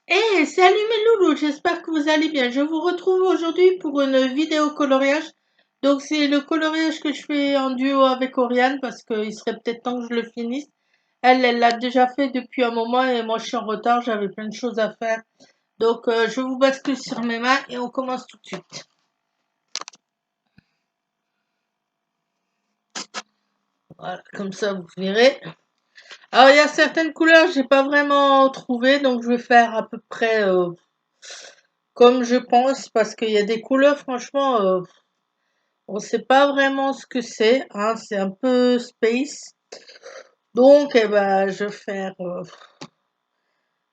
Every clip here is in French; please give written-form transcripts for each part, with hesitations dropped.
Salut mes loulous, j'espère que vous allez bien. Je vous retrouve aujourd'hui pour une vidéo coloriage. Donc c'est le coloriage que je fais en duo avec Oriane parce qu'il serait peut-être temps que je le finisse. Elle l'a déjà fait depuis un moment et moi je suis en retard, j'avais plein de choses à faire. Donc je vous bascule sur mes mains et on commence tout de suite. Voilà, comme ça vous verrez. Alors il y a certaines couleurs que j'ai pas vraiment trouvé, donc je vais faire à peu près comme je pense parce qu'il y a des couleurs franchement on ne sait pas vraiment ce que c'est, hein, c'est un peu space. Donc, eh ben, je vais faire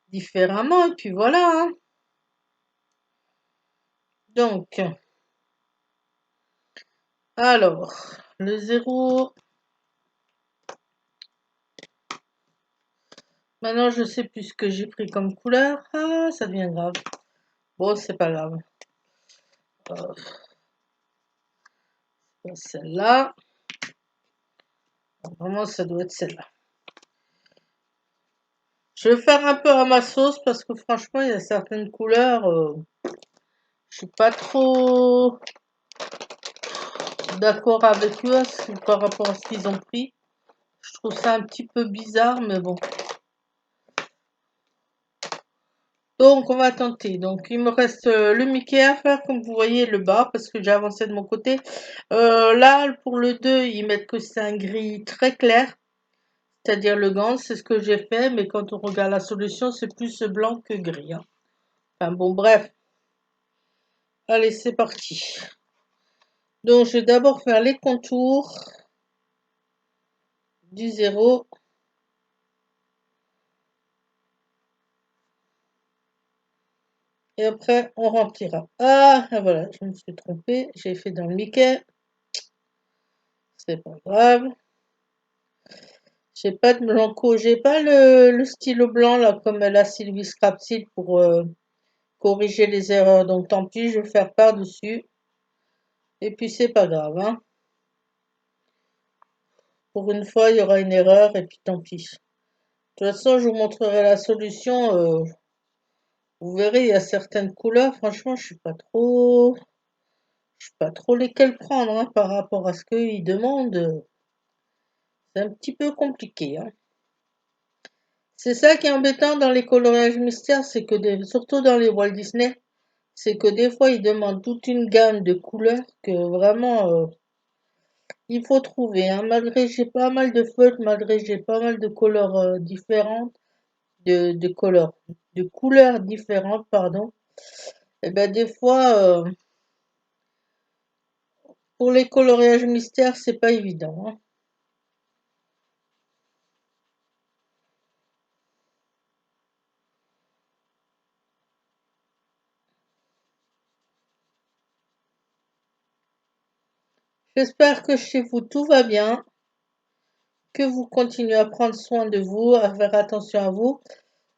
différemment, et puis voilà, hein. Donc, alors, le zéro. Maintenant, je sais plus ce que j'ai pris comme couleur. Ah, ça devient grave. Bon, c'est pas grave. Celle-là. Vraiment, ça doit être celle-là. Je vais faire un peu à ma sauce parce que franchement, il y a certaines couleurs, je suis pas trop d'accord avec eux par rapport à ce qu'ils ont pris. Je trouve ça un petit peu bizarre, mais bon. Donc, on va tenter. Donc, il me reste le Mickey à faire, comme vous voyez, le bas, parce que j'ai avancé de mon côté. Là, pour le 2, ils mettent que c'est un gris très clair, c'est-à-dire le gant, c'est ce que j'ai fait, mais quand on regarde la solution, c'est plus blanc que gris, hein. Enfin bon, bref. Allez, c'est parti. Donc, je vais d'abord faire les contours du zéro. Et après, on remplira. Ah, voilà, je me suis trompée. J'ai fait dans le Mickey. C'est pas grave. J'ai pas de blanco, j'ai pas le stylo blanc là comme la Sylvie Scrapseed pour corriger les erreurs. Donc tant pis, je vais faire par-dessus. Et puis c'est pas grave, hein. Pour une fois, il y aura une erreur et puis tant pis. De toute façon, je vous montrerai la solution. Vous verrez, il y a certaines couleurs. Franchement, je sais pas trop lesquelles prendre hein, par rapport à ce qu'ils demandent. C'est un petit peu compliqué, hein. C'est ça qui est embêtant dans les coloriages mystères, c'est que surtout dans les Walt Disney, c'est que des fois ils demandent toute une gamme de couleurs que vraiment il faut trouver, hein. Malgré j'ai pas mal de feutres, malgré j'ai pas mal de couleurs différentes, de couleurs différentes, pardon. Et ben des fois pour les coloriages mystères c'est pas évident, hein. J'espère que chez vous tout va bien, que vous continuez à prendre soin de vous, à faire attention à vous.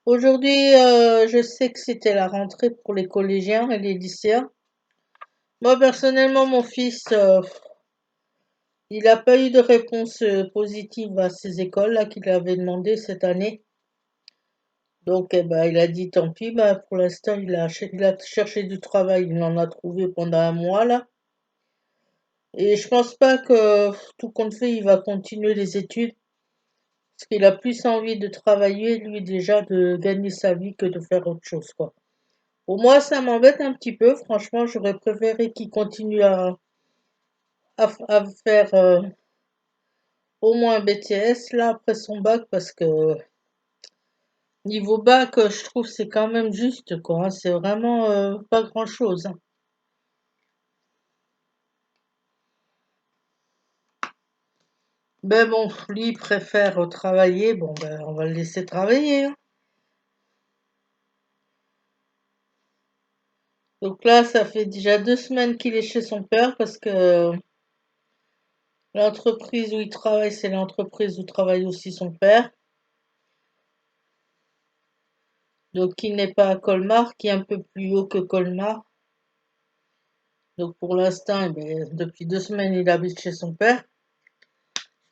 Aujourd'hui, je sais que c'était la rentrée pour les collégiens et les lycéens. Moi, personnellement, mon fils, il n'a pas eu de réponse positive à ces écoles-là qu'il avait demandé cette année. Donc, eh ben, il a dit tant pis, bah, pour l'instant, il a cherché du travail, il en a trouvé pendant un mois, là. Et je pense pas que tout compte fait, il va continuer les études, parce qu'il a plus envie de travailler, lui, déjà, de gagner sa vie que de faire autre chose, quoi. Pour moi, ça m'embête un petit peu. Franchement, j'aurais préféré qu'il continue à faire au moins un BTS là après son bac parce que niveau bac, je trouve c'est quand même juste quoi, hein. C'est vraiment pas grand-chose, hein. Mais bon, lui il préfère travailler. Bon, ben, on va le laisser travailler, hein. Donc là, ça fait déjà 2 semaines qu'il est chez son père parce que l'entreprise où il travaille, c'est l'entreprise où travaille aussi son père. Donc, qui n'est pas à Colmar, qui est un peu plus haut que Colmar. Donc, pour l'instant, eh ben, depuis 2 semaines, il habite chez son père.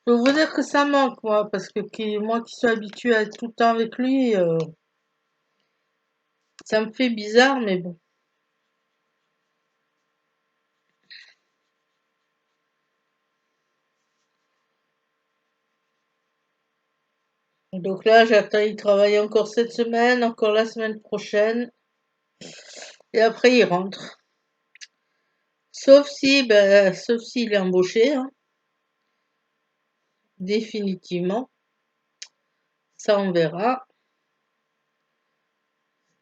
Je peux vous dire que ça manque, moi, parce que moi qui suis habituée à être tout le temps avec lui, Ça me fait bizarre, mais bon. Donc là, j'attends, il travaille encore cette semaine, encore la semaine prochaine, et après il rentre. Sauf s'il est embauché, hein, définitivement. Ça, on verra.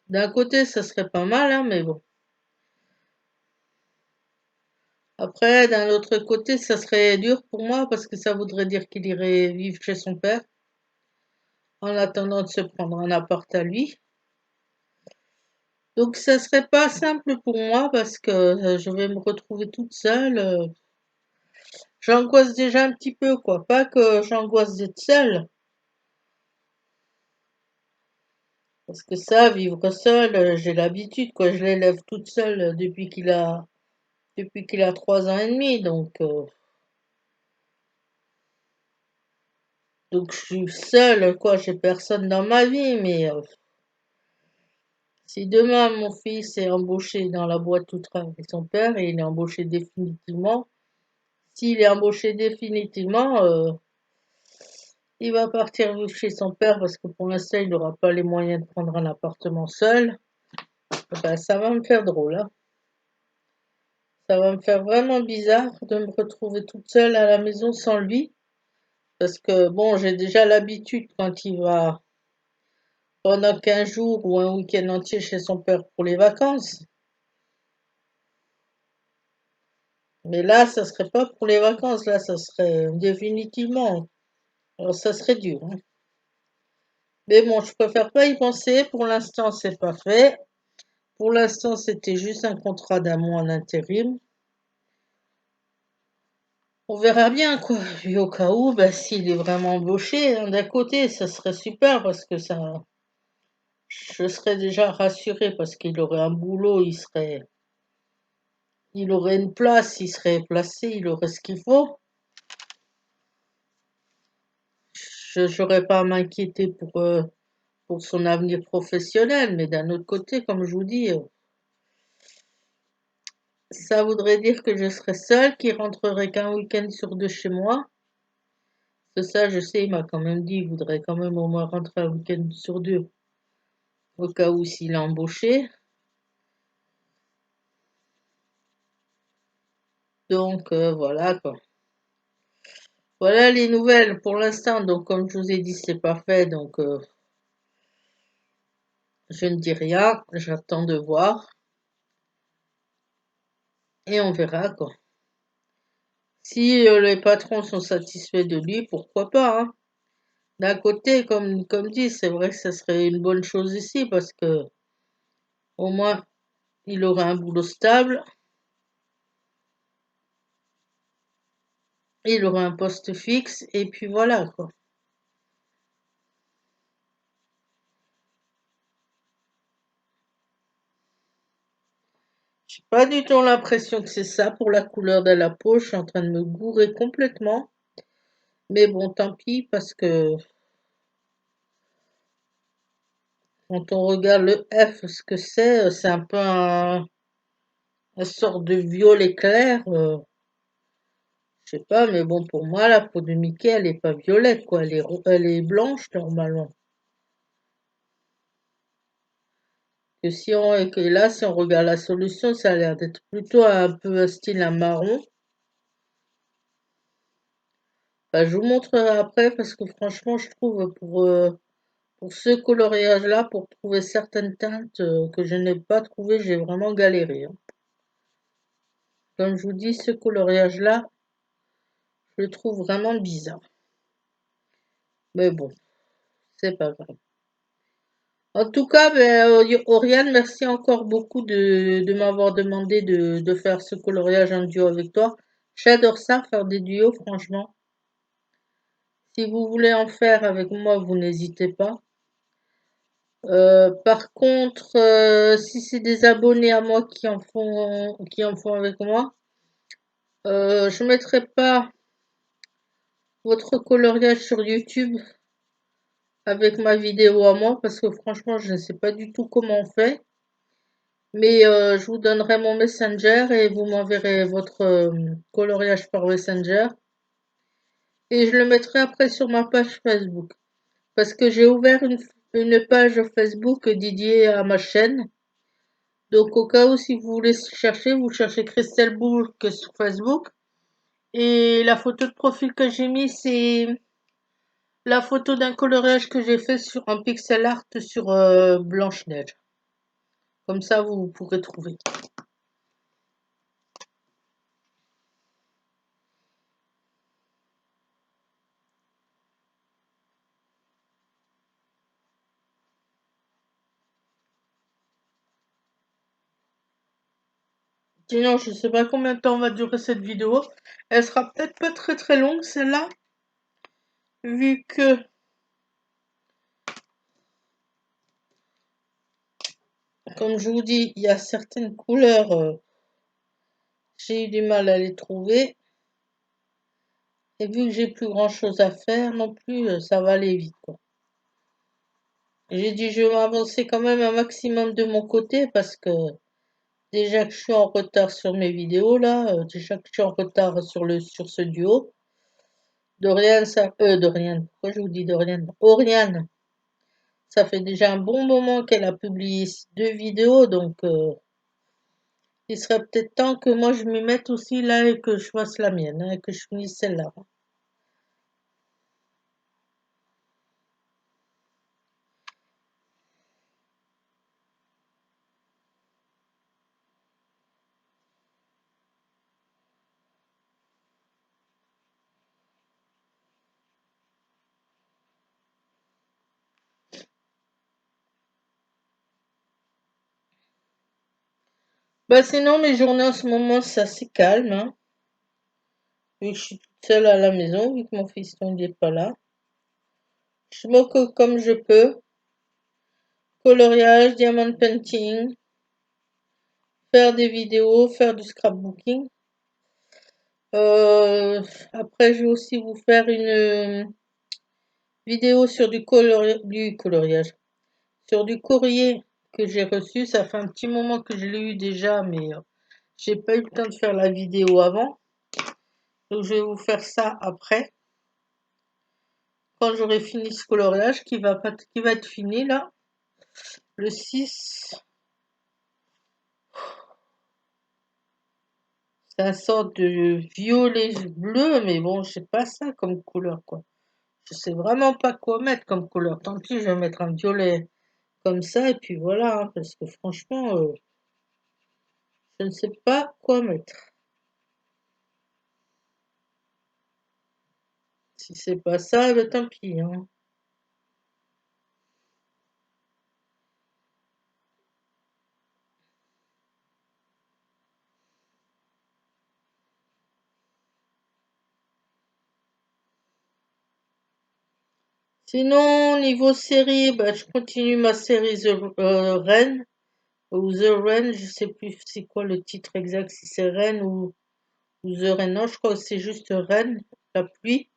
D'un côté, ça serait pas mal, hein, mais bon. Après, d'un autre côté, ça serait dur pour moi parce que ça voudrait dire qu'il irait vivre chez son père en attendant de se prendre un appart à lui. Donc ça serait pas simple pour moi parce que je vais me retrouver toute seule. J'angoisse déjà un petit peu, quoi. Pas que j'angoisse d'être seule, parce que ça, vivre seule, j'ai l'habitude, quoi. Je l'élève toute seule depuis qu'il a 3 ans et demi, donc je suis seule, quoi. J'ai personne dans ma vie, mais si demain mon fils est embauché dans la boîte où travaille son père et il est embauché définitivement, s'il est embauché définitivement, il va partir vivre chez son père parce que pour l'instant il n'aura pas les moyens de prendre un appartement seul. Ben, ça va me faire drôle, hein. Ça va me faire vraiment bizarre de me retrouver toute seule à la maison sans lui. Parce que bon, j'ai déjà l'habitude quand il va pendant 15 jours ou un week-end entier chez son père pour les vacances. Mais là, ça serait pas pour les vacances, là, ça serait définitivement. Alors ça serait dur, hein. Mais bon, je préfère pas y penser. Pour l'instant, c'est pas fait. Pour l'instant, c'était juste un contrat d'un mois en intérim. On verra bien, quoi. Et au cas où, bah, s'il est vraiment embauché, hein, d'un côté, ça serait super parce que ça, je serais déjà rassurée parce qu'il aurait un boulot, il aurait une place, il serait placé, il aurait ce qu'il faut. Je n'aurais pas à m'inquiéter pour son avenir professionnel, mais d'un autre côté, comme je vous dis, ça voudrait dire que je serais seule, qu'il rentrerait qu'un week-end sur deux chez moi. C'est ça, je sais, il m'a quand même dit, il voudrait quand même au moins rentrer un week-end sur deux, au cas où s'il est embauché. Donc voilà quoi. Voilà les nouvelles pour l'instant. Donc comme je vous ai dit, c'est pas fait, donc je ne dis rien. J'attends de voir et on verra quoi. Si les patrons sont satisfaits de lui, pourquoi pas, hein. D'un côté, comme dit, c'est vrai que ce serait une bonne chose ici parce que au moins il aurait un boulot stable, il aurait un poste fixe et puis voilà quoi. J'ai pas du tout l'impression que c'est ça pour la couleur de la peau. Je suis en train de me gourer complètement. Mais bon, tant pis, parce que quand on regarde le F, ce que c'est un peu un sort de violet clair. Je sais pas, mais bon, pour moi, la peau de Mickey, elle est pas violette, quoi. Elle est blanche, normalement. Et que là, si on regarde la solution, ça a l'air d'être plutôt un peu un style un marron. Bah, je vous montrerai après, parce que franchement, je trouve pour ce coloriage-là, pour trouver certaines teintes que je n'ai pas trouvées, j'ai vraiment galéré, hein. Comme je vous dis, ce coloriage-là, je le trouve vraiment bizarre. Mais bon, c'est pas grave. En tout cas, ben, Oriane, merci encore beaucoup de m'avoir demandé de faire ce coloriage en duo avec toi. J'adore ça, faire des duos, franchement. Si vous voulez en faire avec moi, vous n'hésitez pas. Par contre, si c'est des abonnés à moi qui en font avec moi, je mettrai pas votre coloriage sur YouTube avec ma vidéo à moi parce que franchement, je ne sais pas du tout comment on fait. Mais je vous donnerai mon Messenger et vous m'enverrez votre coloriage par Messenger. Et je le mettrai après sur ma page Facebook. Parce que j'ai ouvert une page Facebook dédiée à ma chaîne. Donc au cas où si vous voulez chercher, vous cherchez Christelle Bourque sur Facebook. Et la photo de profil que j'ai mis, c'est la photo d'un coloriage que j'ai fait sur un pixel art sur Blanche-Neige. Comme ça, vous pourrez trouver. Sinon, je sais pas combien de temps va durer cette vidéo. Elle sera peut-être pas très très longue, celle-là. Vu que, comme je vous dis, il y a certaines couleurs, j'ai eu du mal à les trouver. Et vu que j'ai plus grand chose à faire non plus, ça va aller vite, quoi. J'ai dit je vais m'avancer quand même un maximum de mon côté parce que déjà que je suis en retard sur mes vidéos là, déjà que je suis en retard sur ce duo. Dorian, pourquoi je vous dis Dorian? Oriane, ça fait déjà un bon moment qu'elle a publié 2 vidéos, donc il serait peut-être temps que moi je m'y mette aussi là et que je fasse la mienne, hein, et que je finisse celle-là. Bah sinon mes journées en ce moment c'est assez calme, hein, vu que je suis toute seule à la maison, vu que mon fiston n'est pas là. Je m'occupe comme je peux, coloriage, diamond painting, faire des vidéos, faire du scrapbooking. Euh, Après, je vais aussi vous faire une vidéo sur du coloriage, sur du courrier que j'ai reçu. Ça fait un petit moment que je l'ai eu déjà, mais j'ai pas eu le temps de faire la vidéo avant. Donc, je vais vous faire ça après, quand j'aurai fini ce coloriage qui va être fini là, le 6. C'est un sorte de violet bleu, mais bon, je sais pas ça comme couleur, quoi. Je sais vraiment pas quoi mettre comme couleur. Tant pis, je vais mettre un violet comme ça, et puis voilà, hein, parce que franchement, je ne sais pas quoi mettre. Si c'est pas ça, ben tant pis, hein. Sinon, niveau série, bah, je continue ma série Reine, ou The Reine, je sais plus c'est quoi le titre exact, si c'est Reine ou The Reine. Non, je crois que c'est juste Reine, la pluie.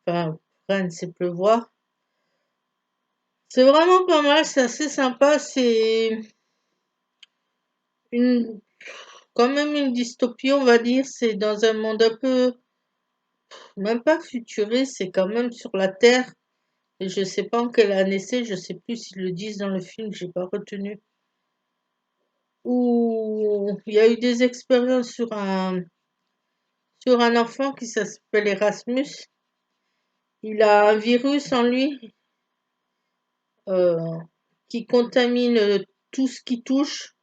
Enfin, Reine, c'est pleuvoir. C'est vraiment pas mal, c'est assez sympa, c'est une, quand même une dystopie, on va dire. C'est dans un monde un peu, même pas futuriste, c'est quand même sur la Terre. Et je sais pas en quelle année c'est, je sais plus s'ils le disent dans le film, j'ai pas retenu. Où il y a eu des expériences sur un enfant qui s'appelle Erasmus. Il a un virus en lui euh, qui contamine tout ce qui touche.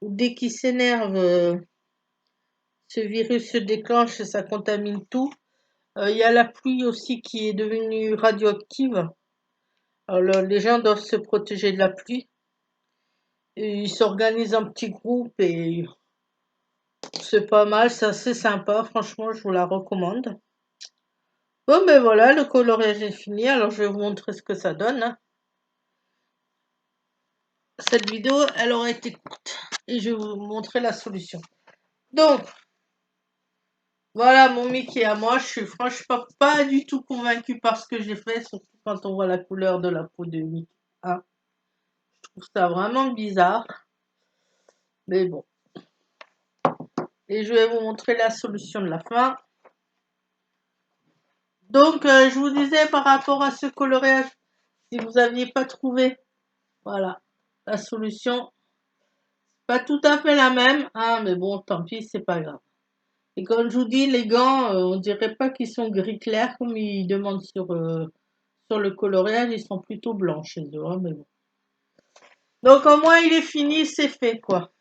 Dès qu'il s'énerve, ce virus se déclenche et ça contamine tout. Il y a la pluie aussi qui est devenue radioactive. Alors, les gens doivent se protéger de la pluie. Et ils s'organisent en petits groupes et c'est pas mal, c'est assez sympa. Franchement, je vous la recommande. Bon, ben voilà, le coloriage est fini. Alors, je vais vous montrer ce que ça donne, hein. Cette vidéo, elle aura été courte et je vais vous montrer la solution. Donc, voilà mon Mickey à moi. Je suis franchement pas du tout convaincue par ce que j'ai fait, surtout quand on voit la couleur de la peau de Mickey, hein. Je trouve ça vraiment bizarre. Mais bon. Et je vais vous montrer la solution de la fin. Donc, je vous disais par rapport à ce coloriage, si vous n'aviez pas trouvé, voilà, la solution, pas tout à fait la même, hein, mais bon, tant pis, c'est pas grave. Et comme je vous dis, les gants, on dirait pas qu'ils sont gris clair comme ils demandent sur le coloriage, ils sont plutôt blancs chez eux, hein, mais bon. Donc au moins il est fini, c'est fait quoi.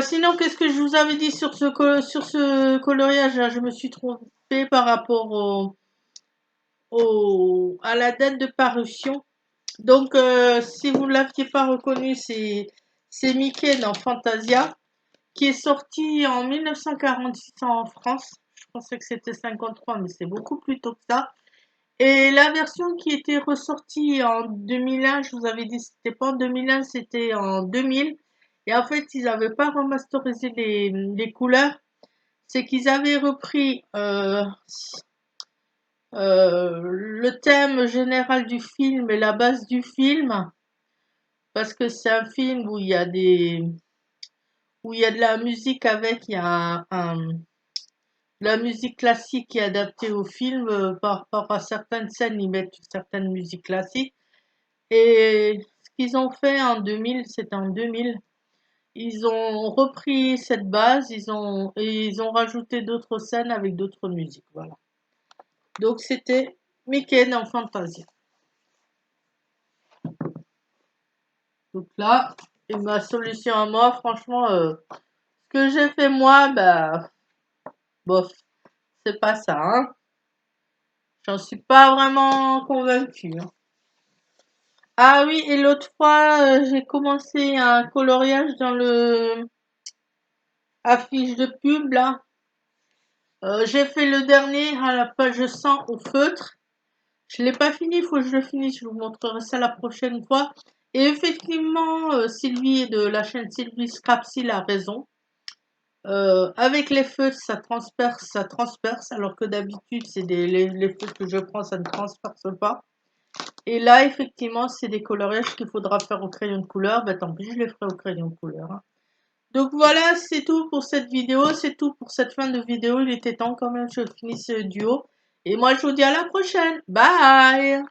Sinon, qu'est-ce que je vous avais dit sur ce coloriage là? Je me suis trompée par rapport à la date de parution. Donc, si vous ne l'aviez pas reconnu, c'est Mickey dans Fantasia, qui est sorti en 1946 en France. Je pensais que c'était 53, mais c'est beaucoup plus tôt que ça. Et la version qui était ressortie en 2001, je vous avais dit, c'était pas en 2001, c'était en 2000. Et en fait, ils n'avaient pas remasterisé les couleurs. C'est qu'ils avaient repris le thème général du film et la base du film, parce que c'est un film où il y a de la musique avec, il y a la musique classique qui est adaptée au film, par rapport à certaines scènes, ils mettent une certaine musique classique. Et ce qu'ils ont fait en 2000, c'était en 2000, ils ont repris cette base, ils ont rajouté d'autres scènes avec d'autres musiques, voilà. Donc c'était Mickey dans Fantasia. Donc là, et ma solution à moi, franchement, ce que j'ai fait moi, bah, bof, c'est pas ça, hein. J'en suis pas vraiment convaincue, hein. Ah oui, et l'autre fois, j'ai commencé un coloriage dans le affiche de pub, là. J'ai fait le dernier à la page 100 au feutre. Je l'ai pas fini, il faut que je le finisse, je vous montrerai ça la prochaine fois. Et effectivement, Sylvie de la chaîne Sylvie Scrapsil a raison. Avec les feutres, ça transperce, alors que d'habitude, c'est les feutres que je prends, ça ne transperce pas. Et là, effectivement, c'est des coloriages qu'il faudra faire au crayon de couleur. Ben, tant pis, je les ferai au crayon de couleur, hein. Donc voilà, c'est tout pour cette vidéo, c'est tout pour cette fin de vidéo. Il était temps quand même que je finisse ce duo. Et moi, je vous dis à la prochaine. Bye!